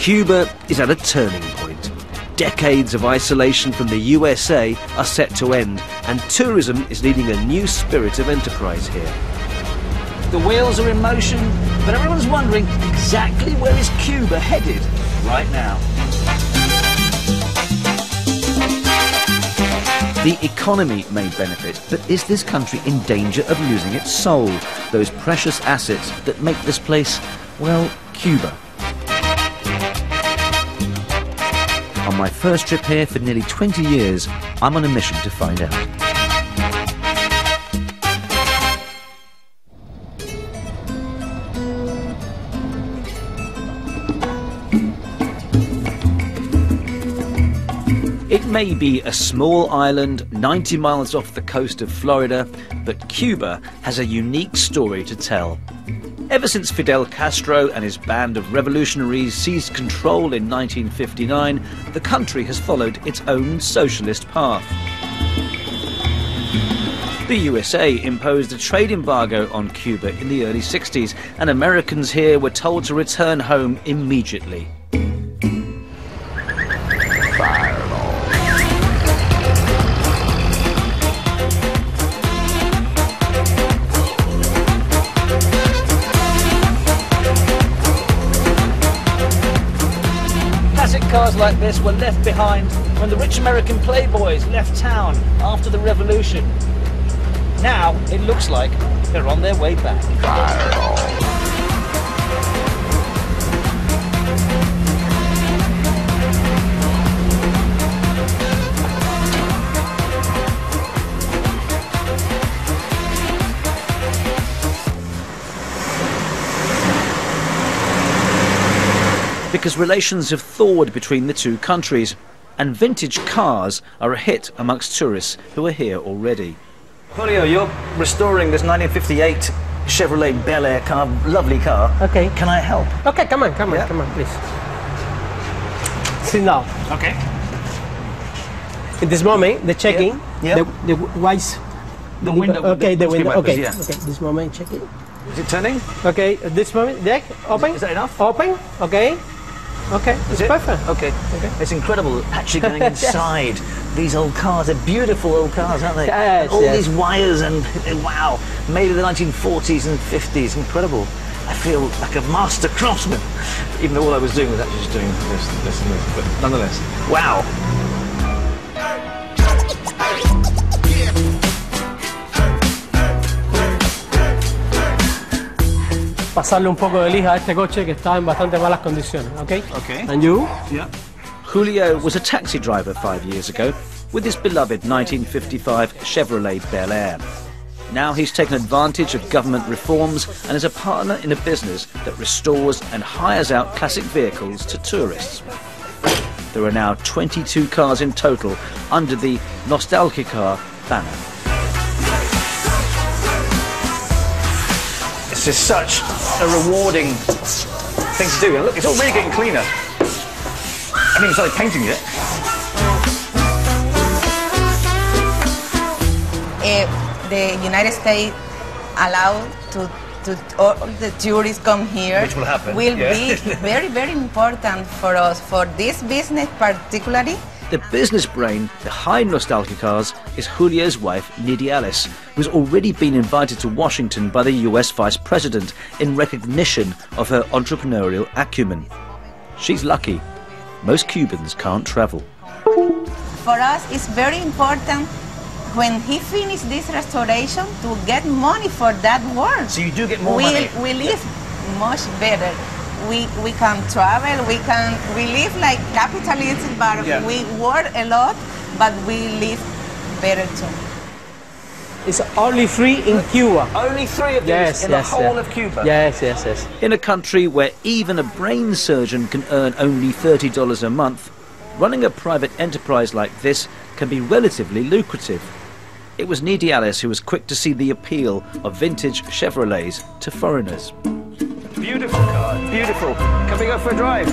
Cuba is at a turning point. Decades of isolation from the USA are set to end, and tourism is leading a new spirit of enterprise here. The wheels are in motion, but everyone's wondering exactly where is Cuba headed right now. The economy may benefit, but is this country in danger of losing its soul? Those precious assets that make this place, well, Cuba. On my first trip here for nearly 20 years, I'm on a mission to find out. It may be a small island 90 miles off the coast of Florida, but Cuba has a unique story to tell. Ever since Fidel Castro and his band of revolutionaries seized control in 1959, the country has followed its own socialist path. The USA imposed a trade embargo on Cuba in the early 60s, and Americans here were told to return home immediately. Cars like this were left behind when the rich American playboys left town after the revolution. Now it looks like they're on their way back. Because relations have thawed between the two countries, and vintage cars are a hit amongst tourists who are here already. Julio, you're restoring this 1958 Chevrolet Bel Air car, lovely car. Okay. Can I help? Okay, come on, please. Sit down. Okay. At this moment, the checking, Yep. the white, The window. okay, the window. Wipers, Okay, yeah. okay. This moment, checking. Is it turning? Okay, at this moment, deck open. Is that enough? Open. Okay. Okay, Is it's it? perfect. Okay. It's incredible actually going inside these old cars. They're beautiful old cars, aren't they? Yes, all yes. these wires and wow, made in the 1940s and 50s. Incredible. I feel like a master craftsman, even though all I was doing was actually just doing this and this. But nonetheless, wow. Pasarle un poco de lija a este coche que está en bastante malas condiciones, okay? Okay. And you? Yeah. Julio was a taxi driver 5 years ago with his beloved 1955 Chevrolet Bel Air. Now he's taken advantage of government reforms and is a partner in a business that restores and hires out classic vehicles to tourists. There are now 22 cars in total under the Nostalgica banner. This is such a rewarding thing to do. And look, it's all really getting cleaner. I haven't even started painting yet. If the United States allow to all the tourists come here, Which will happen, will yeah. be very, very important for us, for this business particularly. The business brain behind Nostalgicars is Julio's wife, Nidialis, who's already been invited to Washington by the US Vice President in recognition of her entrepreneurial acumen. She's lucky. Most Cubans can't travel. For us, it's very important when he finished this restoration to get money for that work. So you do get more money? We live much better. We can travel, we live like capitalists, but Yeah. we work a lot, but we live better too. It's only 3 in Cuba. Only 3 of these Yes, in yes, the whole yeah. of Cuba? Yes, yes, yes. In a country where even a brain surgeon can earn only $30 a month, running a private enterprise like this can be relatively lucrative. It was Nidialis who was quick to see the appeal of vintage Chevrolets to foreigners. Beautiful car, beautiful. Can we go for a drive?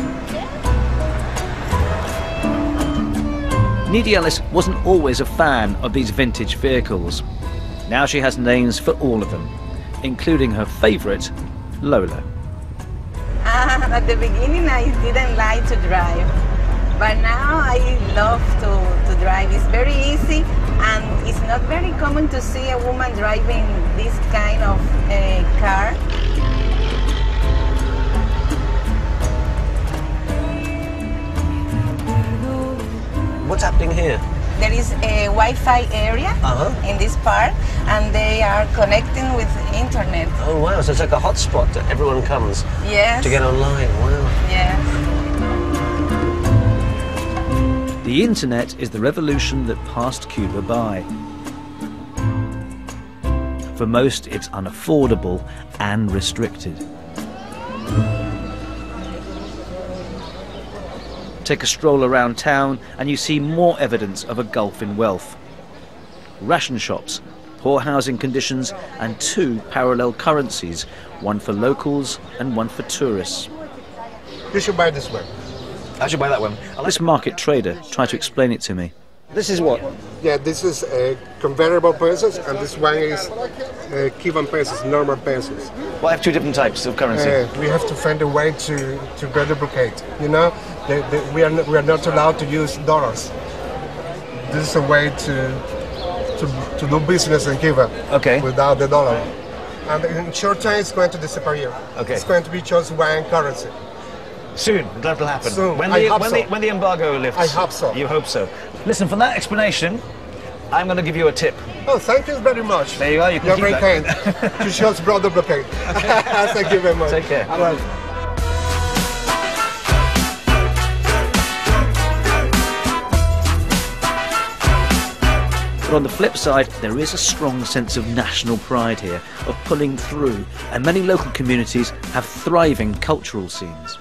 Nidialis wasn't always a fan of these vintage vehicles. Now she has names for all of them, including her favourite, Lola. At the beginning, I didn't like to drive, but now I love to drive. It's very easy, and it's not very common to see a woman driving this kind of car. What's happening here? There is a Wi-Fi area in this park, and they are connecting with internet. Oh wow, so it's like a hotspot that everyone comes to get online. Wow. Yes. The internet is the revolution that passed Cuba by. For most, it's unaffordable and restricted. Take a stroll around town and you see more evidence of a gulf in wealth. Ration shops, poor housing conditions, and two parallel currencies, one for locals and one for tourists. You should buy this one. I should buy that one. This market trader tried to explain it to me. This is what? Yeah, this is convertible pesos, and this one is Cuban pesos, normal pesos. Well, I have two different types of currency. We have to find a way to reduplicate. You know, we are not allowed to use dollars. This is a way to do business in Cuba. Okay. Without the dollar, and in short time it's going to disappear. Okay. It's going to be just one currency. Soon, that'll happen. Soon. When the embargo lifts. I hope so. You hope so. Listen, for that explanation, I'm going to give you a tip. Oh, thank you very much. There you are. You can You're keep very that. kind. You just brought the blockade. Thank you very much. Take care. Bye. But on the flip side, there is a strong sense of national pride here, of pulling through, and many local communities have thriving cultural scenes.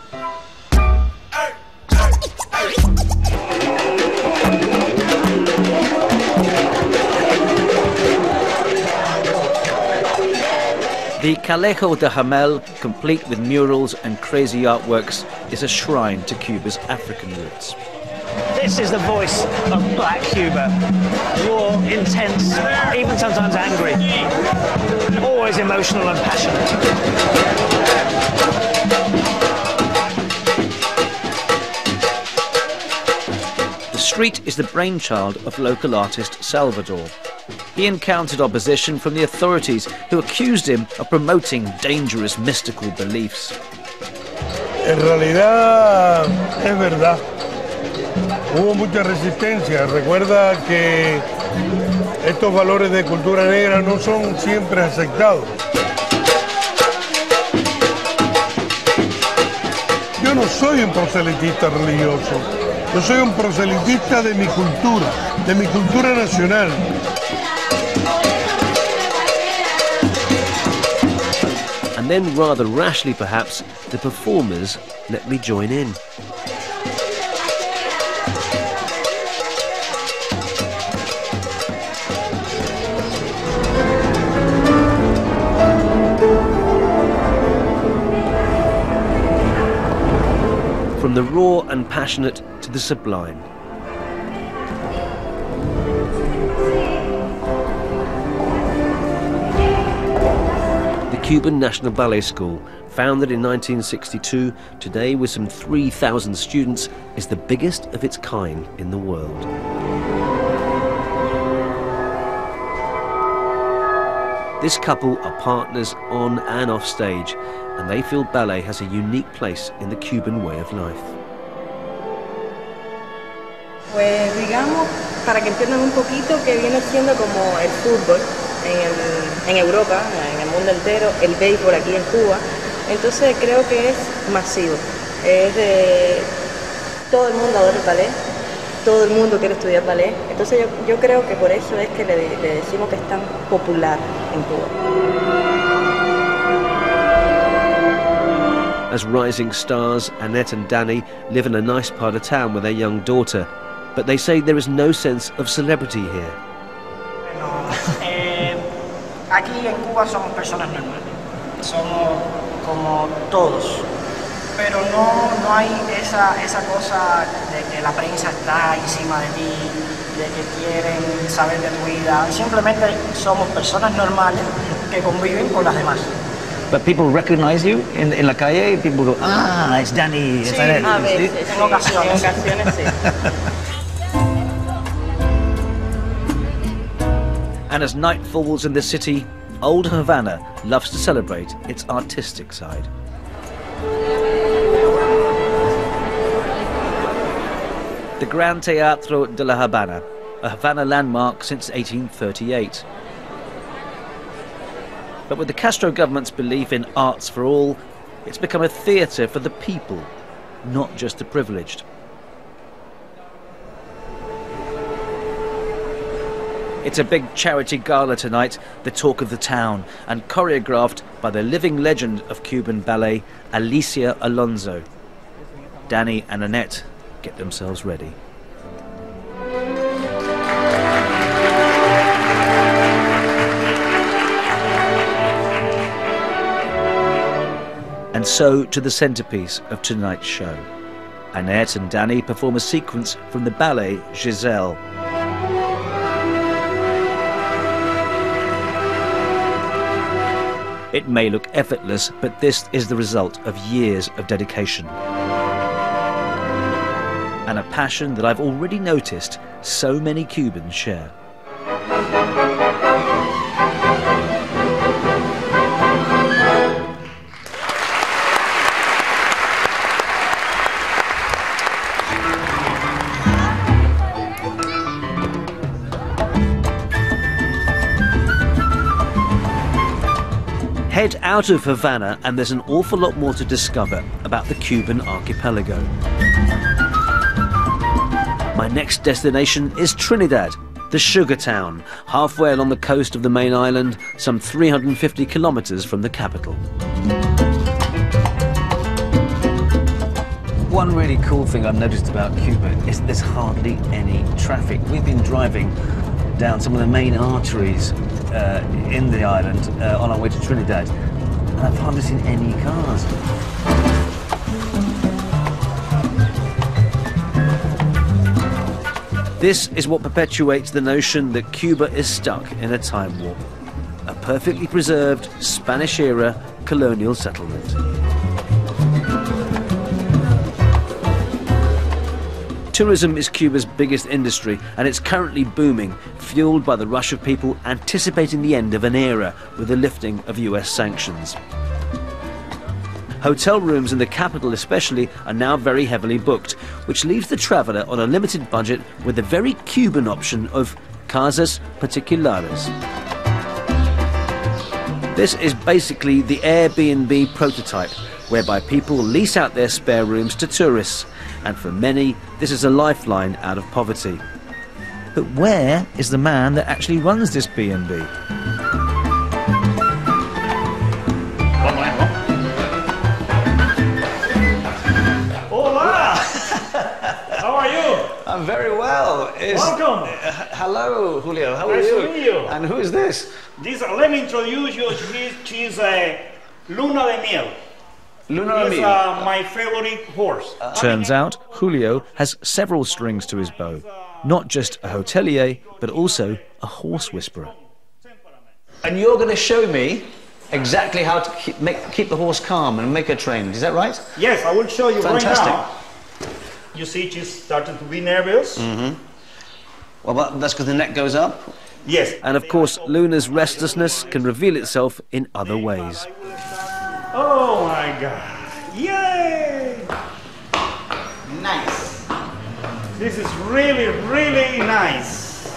The Calejo de Jamel, complete with murals and crazy artworks, is a shrine to Cuba's African roots. This is the voice of Black Cuba. Raw, intense, even sometimes angry. Always emotional and passionate. The street is the brainchild of local artist Salvador. He encountered opposition from the authorities who accused him of promoting dangerous mystical beliefs. En realidad es verdad. Hubo mucha resistencia. Recuerda que estos valores de cultura negra no son siempre aceptados. Yo no soy un proselitista religioso. Yo soy un proselitista de mi cultura nacional. And then, rather rashly perhaps, the performers let me join in. From the raw and passionate to the sublime. The Cuban National Ballet School, founded in 1962, today with some 3,000 students, is the biggest of its kind in the world. This couple are partners on and off stage, and they feel ballet has a unique place in the Cuban way of life. Pues digamos, para que entiendan un poquito, que viene siendo como el fútbol en Europa, en el mundo entero, el béisbol aquí en Cuba. Entonces creo que es masivo. Es de todo el mundo adora el ballet, todo el mundo quiere estudiar ballet. Entonces yo creo que por eso es que le decimos que es tan popular en Cuba. As rising stars, Annette and Danny live in a nice part of town with their young daughter, but they say there is no sense of celebrity here. Aquí en Cuba somos personas normales, somos como todos, pero no hay esa cosa de que la prensa está encima de ti, de que quieren saber de tu vida. Simplemente somos personas normales que conviven con las demás. But people recognize you in la calle. People go, ah, it's Danny. It's Danny. A veces, en ocasiones sí. And as night falls in the city, old Havana loves to celebrate its artistic side. The Gran Teatro de la Habana, a Havana landmark since 1838. But with the Castro government's belief in arts for all, it's become a theatre for the people, not just the privileged. It's a big charity gala tonight, the talk of the town, and choreographed by the living legend of Cuban ballet, Alicia Alonso. Danny and Annette get themselves ready. And so to the centerpiece of tonight's show. Annette and Danny perform a sequence from the ballet Giselle. It may look effortless, but this is the result of years of dedication. And a passion that I've already noticed so many Cubans share. Head out of Havana and there's an awful lot more to discover about the Cuban archipelago. My next destination is Trinidad, the sugar town, halfway along the coast of the main island, some 350 kilometers from the capital. One really cool thing I've noticed about Cuba is there's hardly any traffic. We've been driving down some of the main arteries in the island on our way to Trinidad, and I've hardly seen any cars. This is what perpetuates the notion that Cuba is stuck in a time warp, a perfectly preserved Spanish-era colonial settlement. Tourism is Cuba's biggest industry, and it's currently booming, fueled by the rush of people anticipating the end of an era with the lifting of US sanctions. Hotel rooms in the capital especially are now very heavily booked, which leaves the traveller on a limited budget with the very Cuban option of casas particulares. This is basically the Airbnb prototype, whereby people lease out their spare rooms to tourists, and for many, this is a lifeline out of poverty. But where is the man that actually runs this B&B? Hola! How are you? I'm very well. Welcome. Hello, Julio. How are Nice you? to meet you. And who is this? Let me introduce you. She's Luna de Miel. Luna He's my favorite horse. Turns out, Julio has several strings to his bow. Not just a hotelier, but also a horse whisperer. And you're going to show me exactly how to keep the horse calm and make her trained. Is that right? Yes, I will show you. Fantastic. Right now. You see, she's starting to be nervous. Mm-hmm. Well, that's because the neck goes up? Yes. And of course, Luna's restlessness can reveal itself in other ways. Oh my God. Yay! Nice. This is really, really nice.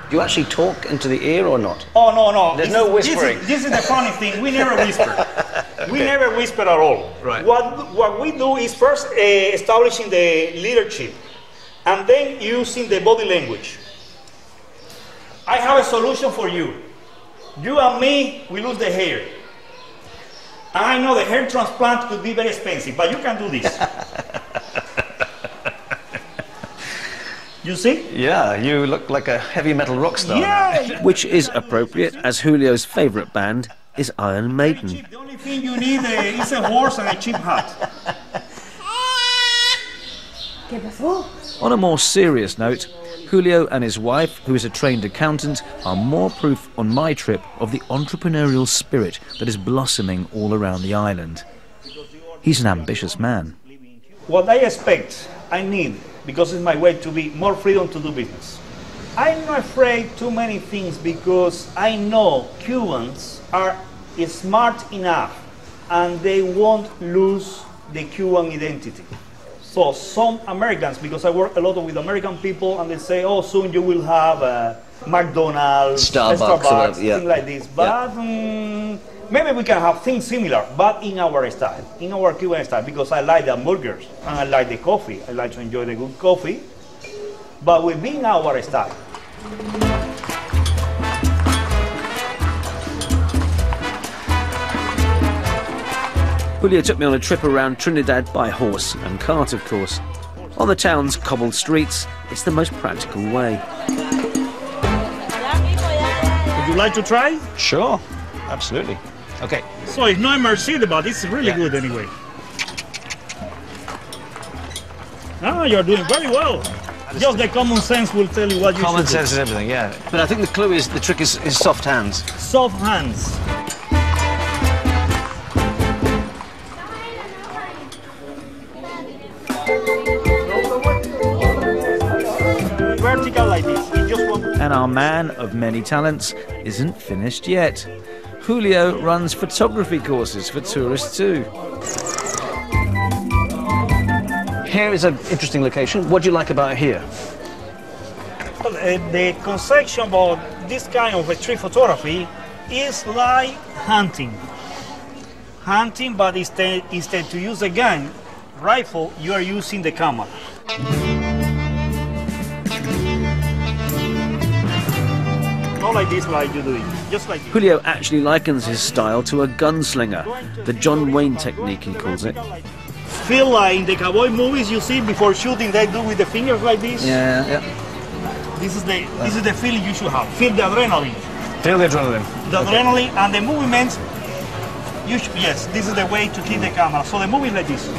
Do you actually talk into the ear or not? Oh, no, no. There's no whispering. This is the funny thing. We never whisper. We never whisper at all. Right. What we do is first establishing the leadership and then using the body language. I have a solution for you. You and me, we lose the hair. And I know the hair transplant could be very expensive, but you can do this. You see? Yeah, you look like a heavy metal rock star. Yeah. Which is appropriate, as Julio's favourite band is Iron Maiden. The only thing you need is a horse and a cheap hat. On a more serious note, Julio and his wife, who is a trained accountant, are more proof on my trip of the entrepreneurial spirit that is blossoming all around the island. He's an ambitious man. What I expect, I need, because it's my way to be more freedom to do business. I'm not afraid too many things because I know Cubans are smart enough and they won't lose the Cuban identity. So some Americans, because I work a lot with American people, and they say, oh, soon you will have McDonald's, Starbucks, things like this. But maybe we can have things similar, but in our style, in our Cuban style, because I like the hamburgers and I like the coffee. I like to enjoy the good coffee, but within our style. Julio took me on a trip around Trinidad by horse and cart, of course. On the town's cobbled streets, it's the most practical way. Would you like to try? Sure, absolutely. Okay. So it's not Mercedes, but it's really good anyway. Ah, you're doing very well. Just the common sense will tell you what you should do. Common sense is everything, yeah. But I think the clue is, the trick is soft hands. Soft hands. Vertical like this. You just want... And our man of many talents isn't finished yet. Julio runs photography courses for tourists too. Here is an interesting location. What do you like about here? Well, the conception about this kind of street photography is like hunting. Hunting, but instead to use a gun, rifle, you are using the camera. Not like this, like you do it. Just like this. Julio actually likens his style to a gunslinger, the John Wayne technique he calls it. Feel like in the cowboy movies you see before shooting they do with the fingers like this. Yeah. This is the feeling you should have. Feel the adrenaline. Feel the adrenaline. The adrenaline and the movements. Yes, this is the way to keep the camera. So the movie is like this.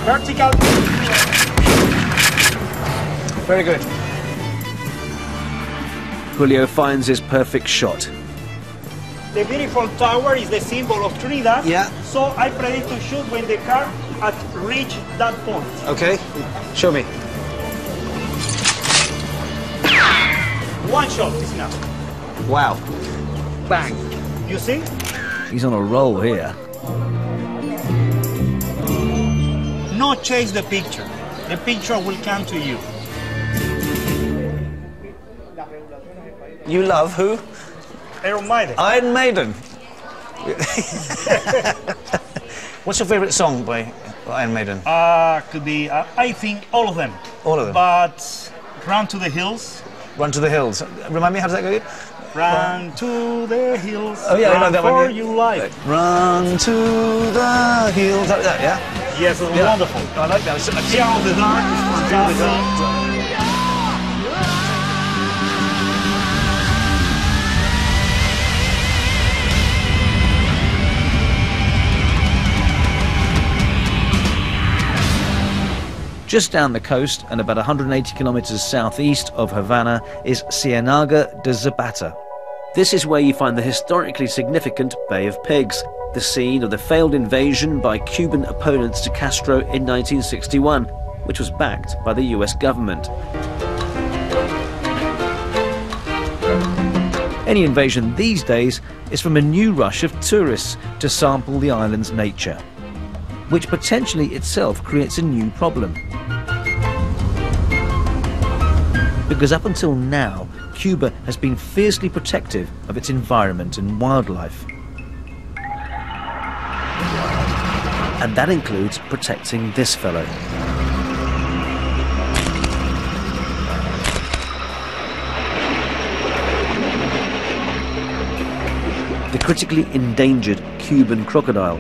Vertical. Very good. Julio finds his perfect shot. The beautiful tower is the symbol of Trinidad. Yeah. So I predict to shoot when the car reach that point. Okay. Show me. One shot is enough. Wow. Bang. You see? He's on a roll here. Not chase the picture. The picture will come to you. You love who? Iron Maiden. Iron Maiden. What's your favourite song by Iron Maiden? Could be, I think, all of them. All of them? But Run to the Hills. Run to the Hills. Remind me, how does that go again? Run to the hills. Oh yeah, I know that one. For you life. Run to the hills. That, yeah? Yes, it's wonderful. I like that. Beyond the dark is fantastic. Just down the coast and about 180 kilometers southeast of Havana is Ciénaga de Zapata. This is where you find the historically significant Bay of Pigs, the scene of the failed invasion by Cuban opponents to Castro in 1961, which was backed by the US government. Any invasion these days is from a new rush of tourists to sample the island's nature, which potentially itself creates a new problem. Because up until now, Cuba has been fiercely protective of its environment and wildlife. And that includes protecting this fellow. The critically endangered Cuban crocodile.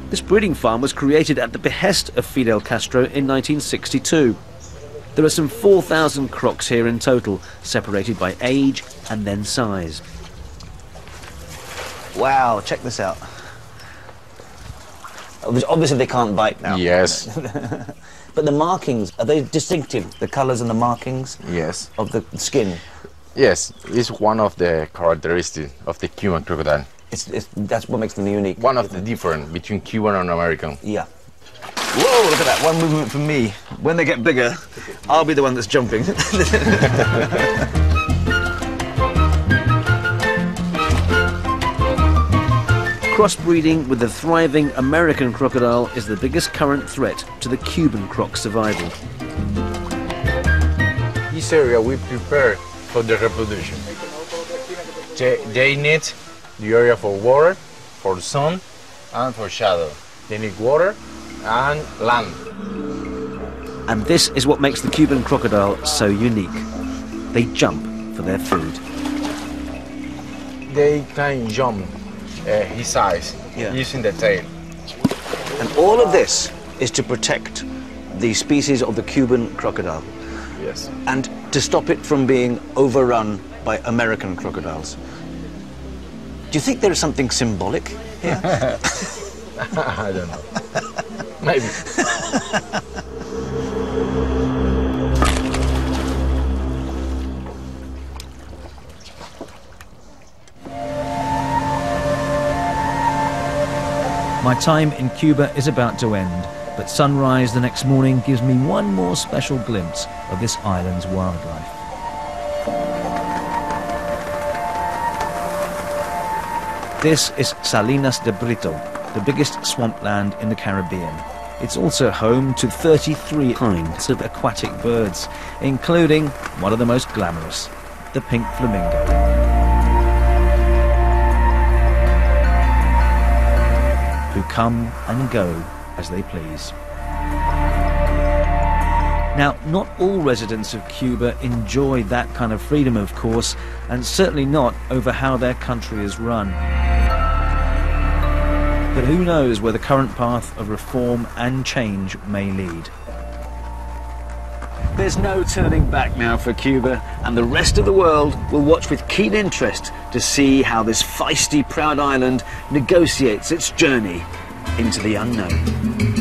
This breeding farm was created at the behest of Fidel Castro in 1962. There are some 4,000 crocs here in total, separated by age and then size. Wow, check this out. Obviously they can't bite now. Yes. But the markings, are they distinctive? The colours and the markings? Yes. Of the skin? Yes, it's one of the characteristics of the Cuban crocodile. That's what makes them unique. One of the difference between Cuban and American. Yeah. Whoa, look at that, one movement from me. When they get bigger, I'll be the one that's jumping. Crossbreeding with the thriving American crocodile is the biggest current threat to the Cuban croc's survival. This area we prepare for the reproduction. They need the area for water, for sun, and for shadow. They need water and land. And this is what makes the Cuban crocodile so unique. They jump for their food. They can jump his size using the tail. And all of this is to protect the species of the Cuban crocodile. Yes. And to stop it from being overrun by American crocodiles. Do you think there is something symbolic here? I don't know. Maybe. My time in Cuba is about to end, but sunrise the next morning gives me one more special glimpse of this island's wildlife. This is Salinas de Brito, the biggest swampland in the Caribbean. It's also home to 33 kinds of aquatic birds, including one of the most glamorous, the pink flamingo. Who come and go as they please. Now, not all residents of Cuba enjoy that kind of freedom, of course, and certainly not over how their country is run. But who knows where the current path of reform and change may lead. There's no turning back now for Cuba, and the rest of the world will watch with keen interest to see how this feisty, proud island negotiates its journey into the unknown.